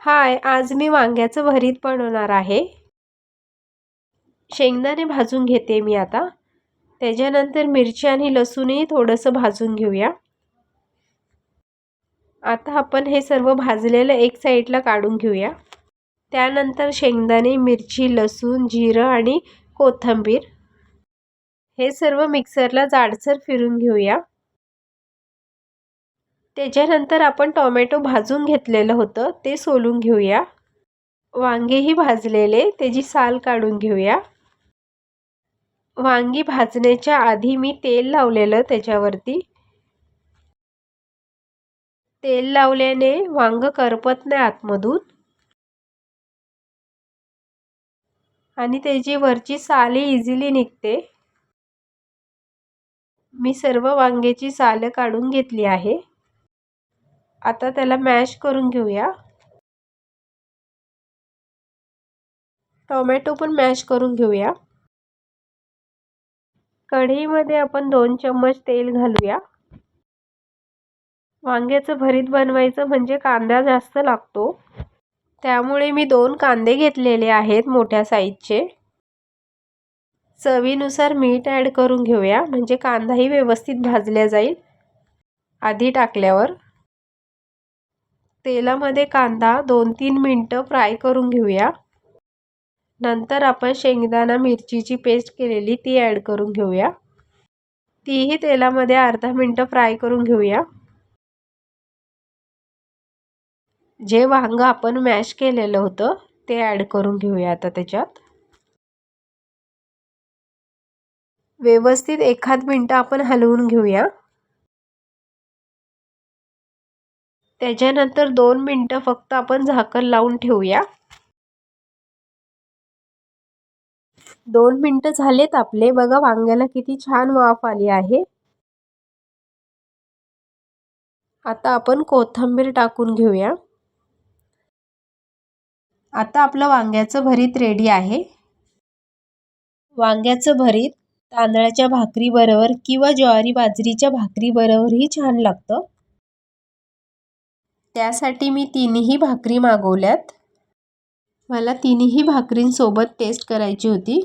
हाय, आज मी वांग्याचं भरीत बनवणार आहे. शेंगदाणे भाजून घेते मी आता. त्याच्यानंतर मिरची आणि लसूणही थोडंसं भाजून घेऊया. आता आपण हे सर्व भाजलेलं एक साईडला काढून घेऊया. त्यानंतर शेंगदाणे, मिरची, लसूण, जिरं आणि कोथिंबीर हे सर्व मिक्सरला जाडसर फिरून घेऊया. त्याच्यानंतर आपण टोमॅटो भाजून घेतलेलं होतं ते सोलून घेऊया. वांगेही भाजलेले, त्याची साल काढून घेऊया. वांगी भाजण्याच्या आधी मी तेल लावलेलं त्याच्यावरती. तेल लावल्याने वांग करपत नाही आतमधून आणि त्याची वरची साली इझिली निघते. मी सर्व वांग्याची सालं काढून घेतली आहे. आता त्याला मॅश करून घेऊया. टोमॅटो पण मॅश करून घेऊया. कढईमध्ये आपण 2 चम्मच तेल घालूया. वांग्याचं भरीत बनवायचं म्हणजे कांदा जास्त लागतो. त्यामुळे मी 2 कांदे घेतलेले आहेत मोठ्या साईजचे. चवीनुसार मीठ ॲड करून घेऊया म्हणजे कांदाही व्यवस्थित भाजला जाईल. आधी टाकल्यावर तेलामध्ये कांदा 2-3 मिनिटं फ्राय करून घेऊया. नंतर आपण शेंगदाणा मिरचीची पेस्ट केलेली ती ॲड करून घेऊया. तीही तेलामध्ये अर्धा मिनिट फ्राय करून घेऊया. जे वांग आपण मॅश केलेलं होतं ते ॲड करून घेऊया आता त्याच्यात. व्यवस्थित एखाद मिनिट आपण हलवून घेऊया. त्याच्यानंतर 2 मिनिटं फक्त आपण झाकण लावून ठेवूया. 2 मिनिटं झालेत आपले. बघा वांग्याला किती छान वाफ आली आहे. आता आपण कोथिंबीर टाकून घेऊया. आता आपलं वांग्याचं भरीत रेडी आहे. वांग्याचं भरीत तांदळाच्या भाकरीबरोबर किंवा ज्वारी बाजरीच्या भाकरीबरोबरही छान लागतं. त्यासाठी मी 3ही भाकरी मागवल्यात. मला 3ही भाकरींसोबत टेस्ट करायची होती.